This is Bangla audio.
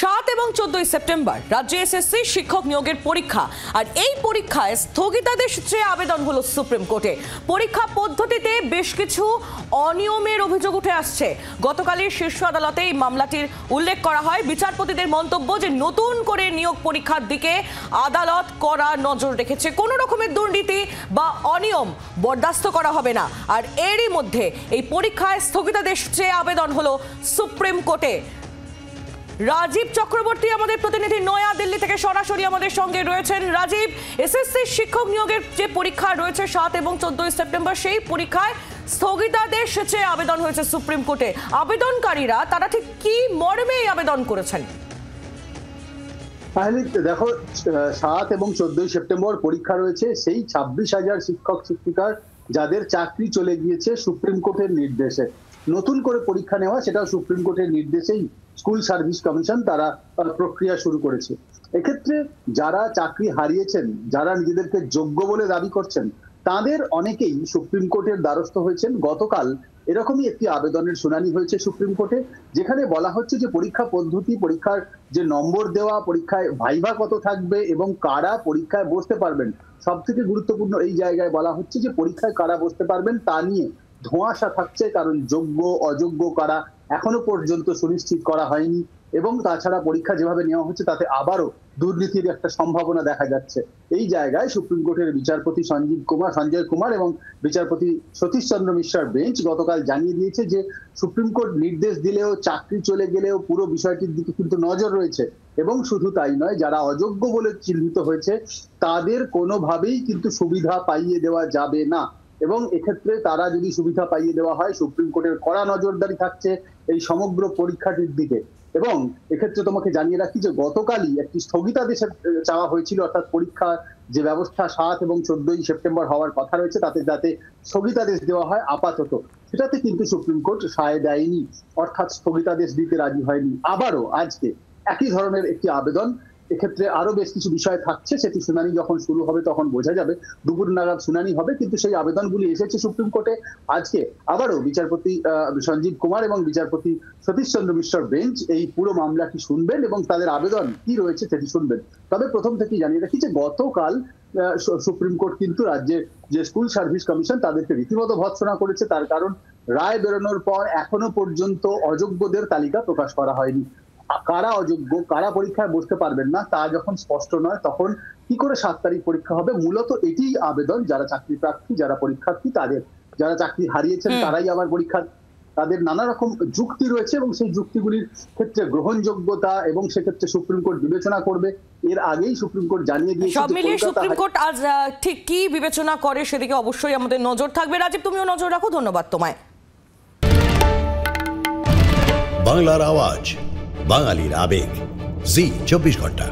7 এবং 14 সেপ্টেম্বর রাজ্যে এসএসসি শিক্ষক নিয়োগের পরীক্ষা। আর এই পরীক্ষায় স্থগিতাদেশ চেয়ে আবেদন হলো সুপ্রিম কোর্টে। পরীক্ষা পদ্ধতিতে বেশ কিছু অনিয়মের অভিযোগ উঠে আসছে। গতকালের শীর্ষ আদালতে এই মামলাটির উল্লেখ করা হয়। বিচারপতিদের মন্তব্য যে নতুন করে নিয়োগ পরীক্ষার দিকে আদালত কড়া নজর রেখেছে, কোনো রকমের দুর্নীতি বা অনিয়ম বরদাস্ত করা হবে না। আর এরই মধ্যে এই পরীক্ষায় স্থগিতাদেশ চেয়ে আবেদন হলো সুপ্রিম কোর্টে। রাজীব চক্রবর্তী আমাদের প্রতিনিধি নয়া দিল্লি থেকে সরাসরি আমাদের সঙ্গে রয়েছেন। রাজীব, এসএসসি শিক্ষক নিয়োগের যে পরীক্ষা রয়েছে 7 এবং 14 সেপ্টেম্বর, সেই পরীক্ষায় স্থগিতাদেশ চেয়ে আবেদন হয়েছে সুপ্রিম কোর্টে। আবেদনকারীরা তারা ঠিক কি মর্মে আবেদন করেছেন? দেখো, 7 এবং 14 সেপ্টেম্বর পরীক্ষা রয়েছে। সেই 26,000 শিক্ষক শিক্ষিকার যাদের চাকরি চলে গিয়েছে সুপ্রিম কোর্টের নির্দেশে, নতুন করে পরীক্ষা নেওয়া, সেটাও সুপ্রিম কোর্টের নির্দেশেই স্কুল সার্ভিস কমিশন তারা প্রক্রিয়া শুরু করেছে। এক্ষেত্রে যারা চাকরি হারিয়েছেন, যারা নিজেদেরকে যোগ্য বলে দাবি করছেন, তাদের অনেকেই সুপ্রিম কোর্টের দ্বারস্থ হয়েছেন। গতকাল এরকমই একটি আবেদনের শুনানি হয়েছে সুপ্রিম কোর্টে, যেখানে বলা হচ্ছে যে পরীক্ষা পদ্ধতি, পরীক্ষার যে নম্বর দেওয়া, পরীক্ষায় ভাইভা কত থাকবে এবং কারা পরীক্ষায় বসতে পারবেন, সব থেকে গুরুত্বপূর্ণ এই জায়গায় বলা হচ্ছে যে পরীক্ষায় কারা বসতে পারবেন তা নিয়ে ধোঁয়াশা থাকছে, কারণ যোগ্য অযোগ্য কারা এখনো পর্যন্ত সুনিশ্চিত করা হয়নি। এবং তাছাড়া পরীক্ষা যেভাবে নেওয়া হচ্ছে তাতে আবারও দুর্নীতির একটা সম্ভাবনা দেখা যাচ্ছে। এই জায়গায় সুপ্রিম কোর্টের বিচারপতি সঞ্জয় কুমার এবং বিচারপতি সতীশ চন্দ্র মিশ্রার বেঞ্চ গতকাল জানিয়ে দিয়েছে যে সুপ্রিম কোর্ট নির্দেশ দিলেও, চাকরি চলে গেলেও পুরো বিষয়টির দিকে কিন্তু নজর রয়েছে। এবং শুধু তাই নয়, যারা অযোগ্য বলে চিহ্নিত হয়েছে তাদের কোনোভাবেই কিন্তু সুবিধা পাইয়ে দেওয়া যাবে না। এবং এক্ষেত্রে তারা যদি সুবিধা পাইয়ে দেওয়া হয়, সুপ্রিম কোর্টের কড়া নজরদারি থাকছে এই সমগ্র পরীক্ষাটির দিকে। এবং এক্ষেত্রে তোমাকে জানিয়ে রাখি যে গতকালই একটি স্থগিতাদেশ চাওয়া হয়েছিল, অর্থাৎ পরীক্ষা যে ব্যবস্থা 7 এবং 14 সেপ্টেম্বর হওয়ার কথা রয়েছে তাতে যাতে স্থগিতাদেশ দেওয়া হয় আপাতত, সেটাতে কিন্তু সুপ্রিম কোর্ট সায় দেয়নি, অর্থাৎ স্থগিতাদেশ দিতে রাজি হয়নি। আবারও আজকে একই ধরনের একটি আবেদন, এক্ষেত্রে আরো বেশ কিছু বিষয় থাকছে, সেটি শুনানি যখন শুরু হবে তখন বোঝা যাবে। দুপুর নাগাদ শুনানি হবে, কিন্তু সেই আবেদনগুলি এসেছে সুপ্রিম কোর্টে। আজকে আবারও বিচারপতি সঞ্জীব কুমার এবং বিচারপতি সতীশ চন্দ্র মিশ্রার বেঞ্চ এই পুরো মামলাটি শুনবেন এবং তাদের আবেদন কি রয়েছে সেটি শুনবেন। তবে প্রথম থেকেই জানিয়ে রাখি যে গতকাল সুপ্রিম কোর্ট কিন্তু রাজ্যের যে স্কুল সার্ভিস কমিশন তাদেরকে রীতিমতো ভৎসনা করেছে। তার কারণ, রায় বেরোনোর পর এখনো পর্যন্ত অযোগ্যদের তালিকা প্রকাশ করা হয়নি। কারা অযোগ্য, কারা পরীক্ষায় বসতে পারবেন না তা যখন স্পষ্ট নয়, তখন কি করে 7 তারিখ পরীক্ষা হবে? মূলত এটি আবেদন যারা চাকরি প্রার্থী, যারা পরীক্ষার্থী, তাদের, যারা চাকরি হারিয়েছেন তারাই আবার পরীক্ষা, তাদের নানা রকম যুক্তি রয়েছে এবং সেই যুক্তিগুলির ক্ষেত্রে গ্রহণযোগ্যতা এবং সেক্ষেত্রে সুপ্রিম কোর্ট বিবেচনা করবে। এর আগেই সুপ্রিম কোর্ট জানিয়ে দিয়েছে। সব মিলিয়ে সুপ্রিম কোর্ট আজ ঠিক কি বিবেচনা করে সেদিকে অবশ্যই আমাদের নজর থাকবে। রাজীব, তুমিও নজর রাখো। ধন্যবাদ তোমায়। বাংলার আওয়াজ, বাঙালির আবেগ, জি 24 ঘন্টা।